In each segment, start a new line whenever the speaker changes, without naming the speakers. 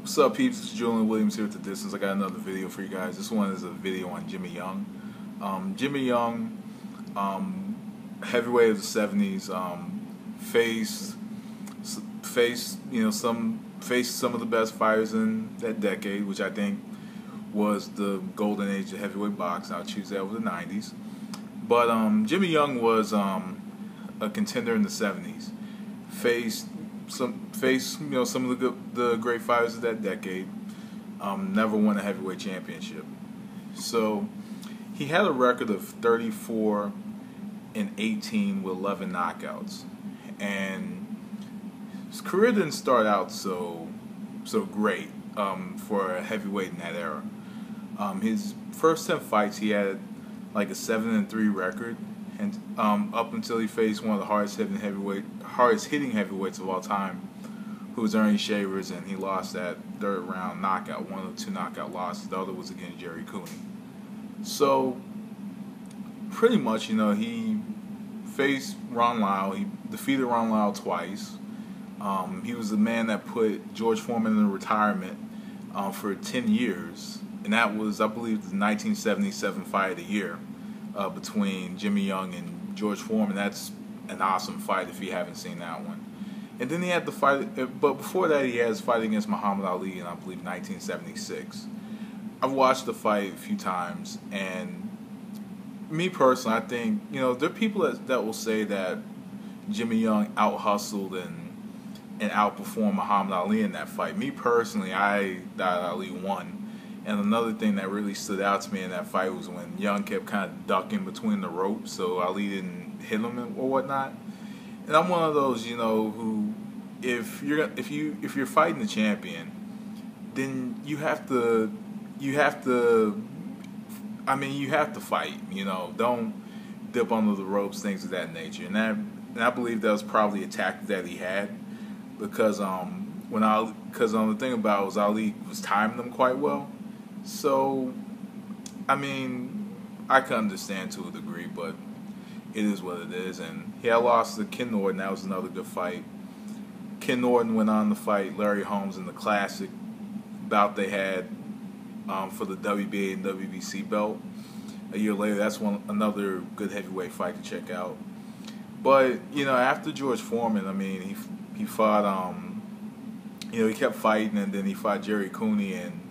What's up, peeps? It's Julian Williams here at The Distance. I got another video for you guys. This one is a video on Jimmy Young. Jimmy Young, heavyweight of the '70s, faced some of the best fighters in that decade, which I think was the golden age of heavyweight boxing. I'll choose that over the '90s. But Jimmy Young was a contender in the '70s. Faced some of the great fighters of that decade. Never won a heavyweight championship. So he had a record of 34-18 with 11 knockouts, and his career didn't start out so great for a heavyweight in that era. His first 10 fights, he had like a 7-3 record, and up until he faced one of the hardest hitting heavyweights of all time, who was Ernie Shavers, and he lost that third round knockout, one of the two knockout losses. The other was against Jerry Cooney. So pretty much, he faced Ron Lyle. He defeated Ron Lyle twice. He was the man that put George Foreman in retirement for 10 years, and that was, I believe, the 1977 Fight of the Year between Jimmy Young and George Foreman. That's an awesome fight if you haven't seen that one. And then he had the fight, but before that he had his fight against Muhammad Ali in, I believe, 1976. I've watched the fight a few times, and me personally, I think, there are people that will say that Jimmy Young out-hustled and outperformed Muhammad Ali in that fight. Me personally, I thought Ali won. And another thing that really stood out to me in that fight was when Young kept kind of ducking between the ropes so Ali didn't hit him or whatnot. And I'm one of those, who if you're fighting the champion, then you have to fight. Don't dip under the ropes, things of that nature. And I believe that was probably a tactic that he had, because the thing about it was Ali was timing them quite well. So I can understand to a degree, but it is what it is. And he had lost to Ken Norton. That was another good fight. Ken Norton went on to fight Larry Holmes in the classic bout they had for the WBA and WBC belt a year later. That's another good heavyweight fight to check out. But after George Foreman, he fought he kept fighting, and then he fought Jerry Cooney, and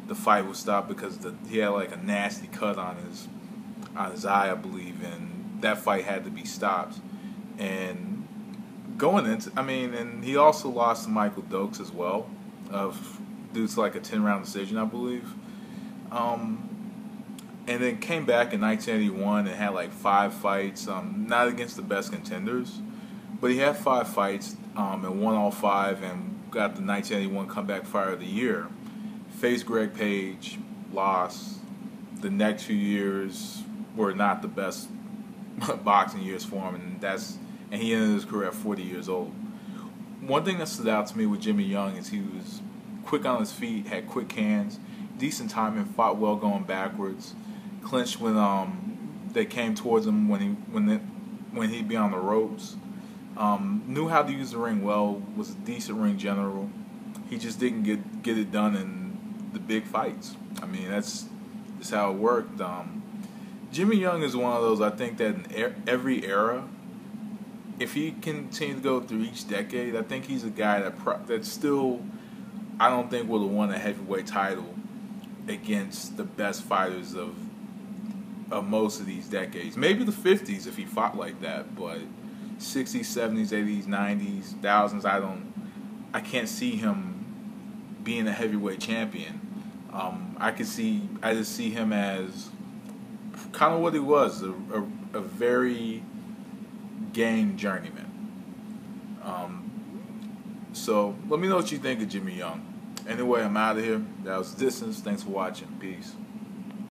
the fight was stopped because he had like a nasty cut on his eye, I believe, and that fight had to be stopped. And and he also lost to Michael Dokes as well, due to like a 10-round decision, I believe. And then came back in 1981 and had like 5 fights, not against the best contenders, but he had 5 fights and won all 5 and got the 1981 Comeback Fighter of the Year. Faced Greg Page, lost. The next few years were not the best boxing years for him, and he ended his career at 40 years old. One thing that stood out to me with Jimmy Young is he was quick on his feet, had quick hands, decent timing, fought well going backwards, clinched when they came towards him when he'd be on the ropes. Knew how to use the ring well, was a decent ring general. He just didn't get it done in the big fights. That's just how it worked. Jimmy Young is one of those, I think, that in every era, if he continues to go through each decade, I think he's a guy that still, I don't think, would have won a heavyweight title against the best fighters of most of these decades. Maybe the 50s if he fought like that, but 60s, 70s, 80s, 90s, 1000s, I can't see him being a heavyweight champion. I just see him as kind of what he was, a very game journeyman. So let me know what you think of Jimmy Young. Anyway, I'm out of here. That was Distance. Thanks for watching. Peace.